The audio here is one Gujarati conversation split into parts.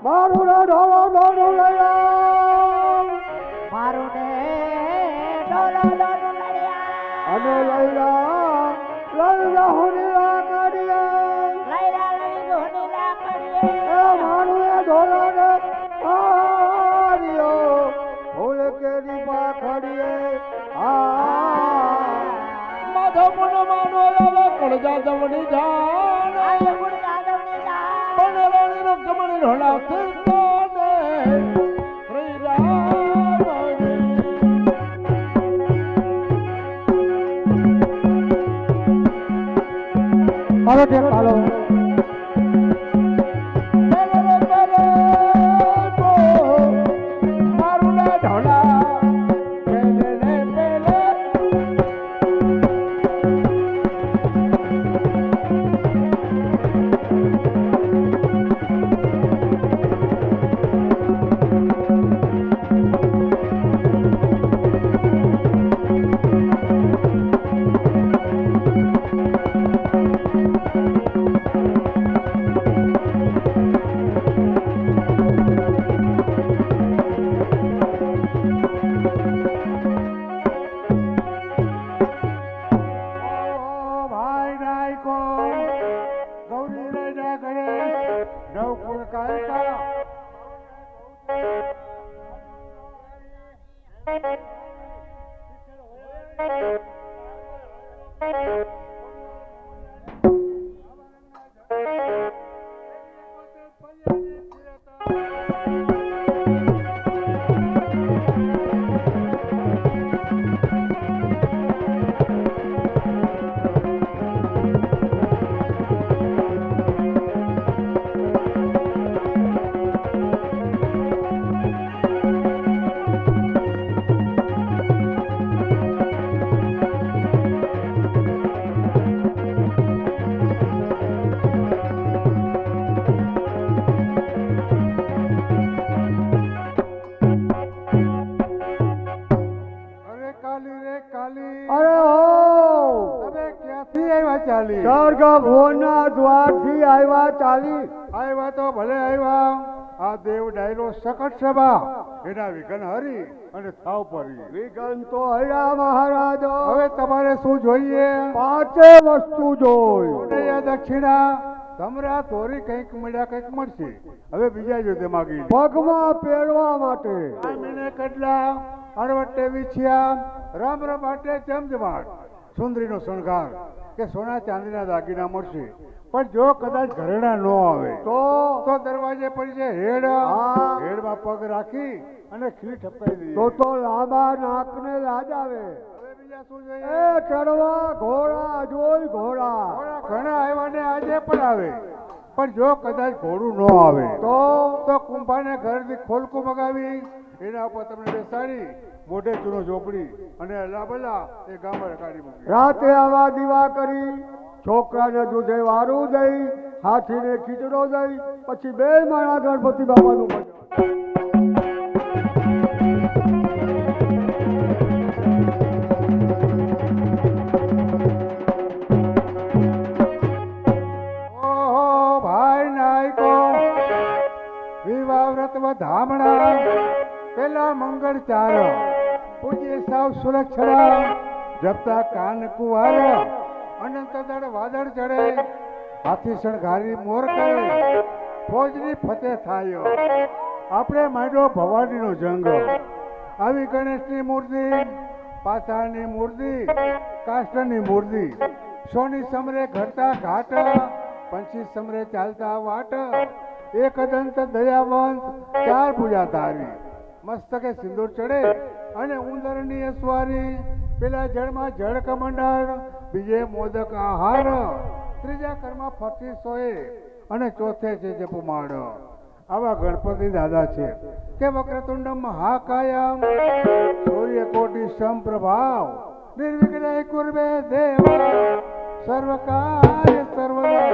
મારું ને ઢોલો ઢોલું લઈ આવ મારું ને ડોલો ડોલો લડ્યા અને લઈ જા હુની લાકડીએ લઈ હોની લાકડીએ એ મારું એ ઢોલો ને આર્યો ફૂલ કેરી પાખડીએ માધો પણ માનો આવે કડજા દવડી જાણ આય ગુણ દાદવની જા પણ રાણી નો કમળ ઢોળા ફિરતો ને શ્રી રામ મારો ટેક હાલો મારું ના ઢોળા સ્વર્ગ ભુવનના દ્વારથી આવ્યા ચાલી આવ્યા તો ભલે આવ્યા આ દેવ ડાયરો સકટ સભા એના વિઘન હરી અને થાવ પરી વિઘન તો હર્યા મહારાજ હવે તમારે શું જોઈએ પાંચે વસ્તુ જોઈ દક્ષિણા તમરા તોરી કંઈક મળ્યા કંઈક મળશે હવે બીજા જોતે માગી પગમાં પહેરવા માટે આમીને કડલા અડવટ્ટે વિછિયા રામ રમાટે ચમચમાટ સુંદરીનો શણગાર કે સોના ચાંદીના દાગીના મળશે પણ જો કદાચ ઘરેણા ન આવે તો દરવાજે પડી છે હેડમાં પગ રાખી અને ખીલી ઠપકાઈ દઈએ તો લાંબા નાકને લાજ આવે હવે બીજા શું જોઈએ એ ચડવા ઘોડા જોઈ ઘોડા ઘણા આવ્યા ને આજે પણ આવે પણ જો કદાચ ઘોડું ન આવે તો કુંભાને ઘરથી ખોલકું મગાવી એના ઉપર તમને બેસાડી મોઢે ચૂનો ઝોપડી અને અલાબલા એ ગામડે કાઢી મૂકી રાતે આવા દીવા કરી છોકરાને દૂધે વારું દઈ હાથીને ખીચડો દઈ પછી બે માળા ગણપતિ બાપાનું ભજન ધામણા પેલા મંગળ ચાર પૂજ્ય સાવ સુરક્ષા જપતા કાન કુવાર અનંત દળ વાદળ ચડે હાથી શણગારી મોર કરે ફોજની ફતેહ થાય આપણે માંડ્યો ભવાનીનો જંગ આવી ગણેશની મૂર્તિ પાછળની મૂર્તિ કાષ્ટની મૂર્તિ સોની સમરે ઘરતા ઘાટ પંછી સમરે ચાલતા વાટ એક દંત દયાવંત ચાર પૂજા ધારી મસ્તકે સિંદૂર ચડે અને ઉંદરની અસવારી પેલા જળમાં જળ કમંડળ બીજે મોદક આહાર ત્રીજા કર્મા ફરતી સોએ અને ચોથે છે જપમાડ આવા ગણપતિ દાદા છે કે વક્રતુંડ મહાકાયમ સૂર્યકોટિ સમપ્રભાવ નિર્વિઘ્ન કુર્વે દેવ સર્વકાર્ય સર્વદા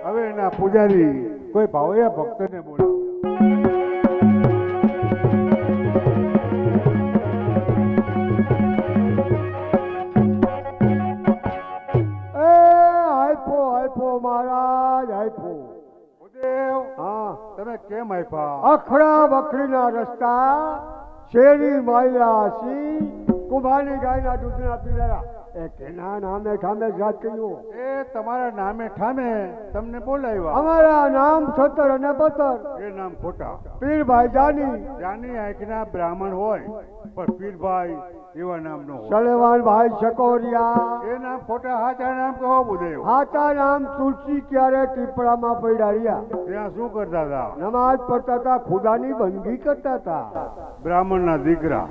હવે એના પૂજારી કોઈ ભાવયા ભક્તને બોલાવે મહારાજ આપ્યો દેવ હા તમે કેમ આપ્યા? અખડા બખડીના રસ્તા, શેરી માયલા સી, કુંભાની ગાયના દૂધના પીલારા. એ કેના નામે ઠામે જાત કર્યું? એ તમારા નામે ઠામે તમને બોલાવ્યા. અમારા નામ સતર અને પતર. એ નામ ખોટા. પીરભાઈ જાની. જાની આંખના બ્રાહ્મણ હોય પણ પીરભાઈ એવા નામ નો હોય. સલેવાનભાઈ શકોરિયા. એ નામ ખોટા. હાચા નામ કહો બુદેવ. હાચા નામ તુલસી ક્યારે ટીપડામાં પડ્યા રહ્યા. ત્યાં શું કરતા હતા? નમાજ પડતા હતા, ખુદાની બંદગી કરતા હતા. બ્રાહ્મણના દીકરા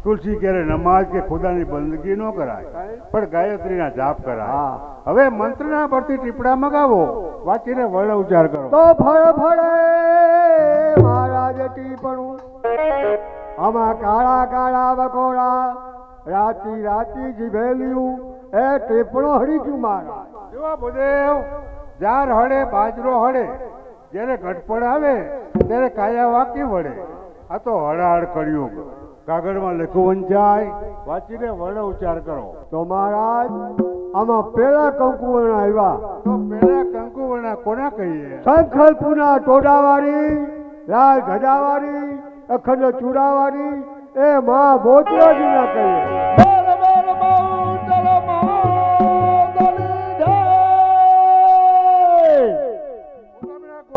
તુલસી ક્યારે નમાજ કે ખુદાની બંદગી ન કરાય પણ ગાયત્રીના જાપ કરાય. હવે મંત્રના પરથી ટીપડા મગાવો, વાંચીને વર્ણ ઉચ્ચાર કરો. તો ફળ ફળે મહારાજ ટીપણું, આમાં કાળા કાળા વકોડા, રાતી રાતી જીભેલિયું, એ ટીપણો હરી ગયું મહારાજ. જો બુદેવ, જાર હળે બાજરો હળે, જ્યારે ઘટપડ આવે ત્યારે કાયા વાકી વળે. આ તો હળાહળ કર્યું. કાગળમાં લખવું વંચાય, વાંચીને વર્ણ ઉચ્ચાર કરો. તો મહારાજ આમાં પેલા કંકુવર્ણ આવ્યા. તો પેલા કંકુવર્ણા કોના કહીએ? સંખલપુના ટોડાવાળી, લાલ ધજાવાળી, અખંડ ચૂડાવાળી, એ માં બોચરાજીના કહીએ.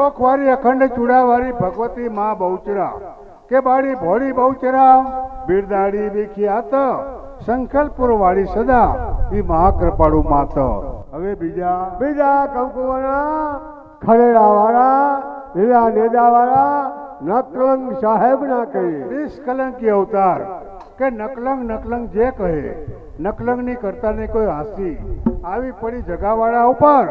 કોખવારી અખંડ ચૂડાવાળી ભગવતી માં બહુચરા કે બાળી ભોળી બહુચરા, બિરદાડી વિખ્યાત સંખલપુર વાળી સદા, ઈ મહાકૃપાળુ માત. હવે બીજા કંકુવર્ણા ખરેડા વાળા, લીલા નેદા વાળા, નકલંગ સાહેબ ના કહીએ. નિષ્કલંકી અવતાર કે નકલંગ જે કહે, નકલંગ ની કરતા ને કોઈ હાંસી આવી પડી જગાવાળા ઉપર,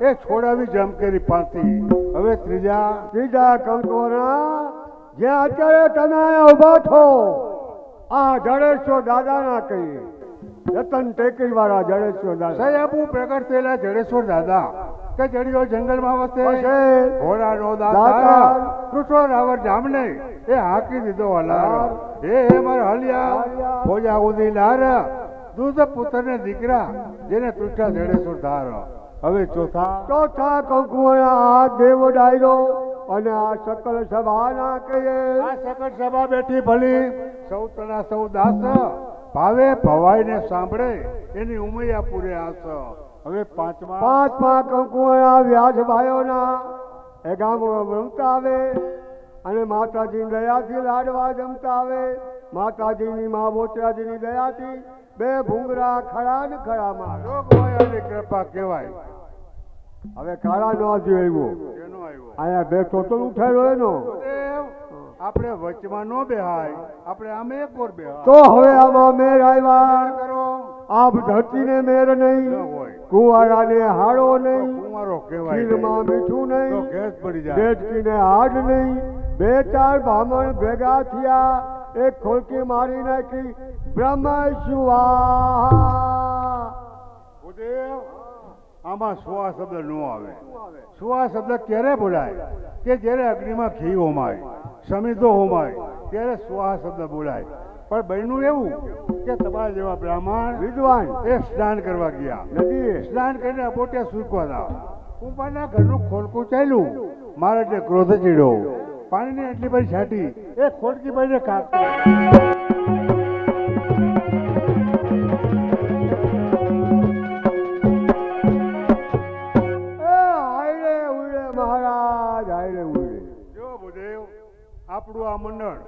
એ છોડાવી જમકેરી પાતી. હવે ત્રીજા કંકુવર્ણા જ્યાં અત્યારે તમે ઉભા છો, આ જડેશ્વર દાદા ના કહીએ. રતન ટેકરી વાળા જડેશ્વર દાદા. સયાબુ પ્રગટ થયેલા જડેશ્વર દાદા કે જડીઓ જંગલમાં વસે, ઘોડાનો દાતા કૃષ્ણો રાવર જામને એ હાકી દીધો હલાર. હે માર હલિયા ભોજા ઉદી લાર, દૂધ પુત્રને દીકરા જેને તૃષ્ણા જડેશ્વર ધાર. હવે ચોથા કંકુવર્ણા આ દેવ ડાયરો અને આ સકલ સભા ના કહીએ. આ સકલ સભા બેઠી ભલી, સૌ તણા સૌ દાસ, ભાવે ભવાઈને સાંભળે એની ઉમૈયા પૂરે આસ. હવે પાંચમા કંકુવર્ણા વ્યાસભાઈઓના, એ ગામમાં રમતા આવે અને માતાજીની દયાથી લાડવા જમતા આવે. માતાજીની મા બોચરાજીની દયાથી બે ભૂંગરા ખડા ને ખડા મારે. કૃપા કહેવાય. હવે કાળા નો આવ્યો, અહીંયા બેઠો તો ઉઠાડ્યો એનો. આપણે વચમાં નો બેહાય, આપણે આમે એક ઓર બેહાય. તો હવે આમાં મેર આવ્યા કરો. આપ ધરતીને મેર નહીં, કુંવારાને હાડો નહીં, કુંવારો કહેવાય, ખીરમાં મીઠું તો નહીં, ગેસ પડી જાય, બેચકીને હાડ નહીં. બે ચાર બ્રાહ્મણ ભેગા થયા, એક ખોલકી મારી નાખી. બ્રહ્મ શુવા. આમાં સુવા શબ્દ નો આવે. સુવા શબ્દ ક્યારે બોલાય? કે જ્યારે અગ્નિમાં ઘી હોમાય, સમિધો હોમાય, ત્યારે સુવા શબ્દ બોલાય. પણ બન્યું એવું કે તમારા જેવા બ્રાહ્મણ વિદ્વાન એ સ્નાન કરવા ગયા, નદીએ સ્નાન કરીને અપોટ્યા સૂકવા હતા. કુંભારના ઘરનું ખોલકું ચાલ્યું, મારે એટલે ક્રોધ ચડ્યો, પાણીની એટલી બધી છાંટી, એ ખોલકી ભાઈને કાપી. આપણું આ મંડળ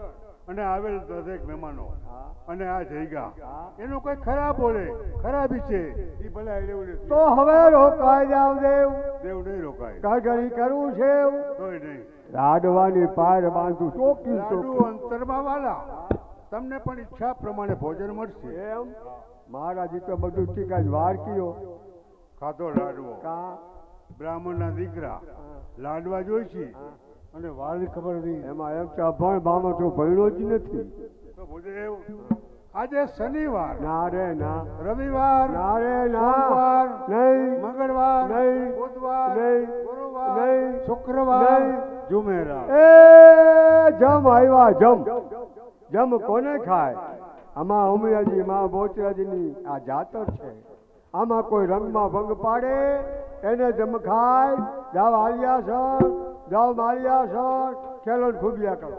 અને આવેલ દરેક મહેમાનો અને આ જયગા એનું કોઈ ખરાબ બોલે, ખરાબી છે એ ભલે આડે. તો હવે રોકાઈ જાવ દેવ. દેવ નહીં રોકાય. કાગળી કરવું છે તોય નહીં. લાડવાની પાર બાંધું ચોકી લાડુ અંતરમાં વાલા, તમને પણ ઈચ્છા પ્રમાણે ભોજન મળશે. એમ મહારાજી તો બધું ઠીક જ વાર કયો ખાધો લાડવો. બ્રાહ્મણના દીકરા લાડવા જોઈશી અને વાળની ખબર નહીં. એમાં એમ કે અભણ બામાં તો ભણ્યો જ નથી. તો ભૂદેવ આજે શનિવાર ના રે ના, રવિવાર ના રે ના, સોમવાર નહીં, મંગળવાર નહીં, બુધવાર નહીં, ગુરુવાર નહીં, શુક્રવાર નહીં, જુમેરાત. એ જમ આવ્યા જમ. જમ કોને ખાય? આમાં ઉમિયાજી માં બોચરાજીની આ જાતર છે. આમાં કોઈ રંગમાં ભંગ પાડે એને જમ ખાય. જાવ આલિયા સર જાઓ માળિયા છો ખેલો ને ખૂબ્યા કરો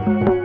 Thank you.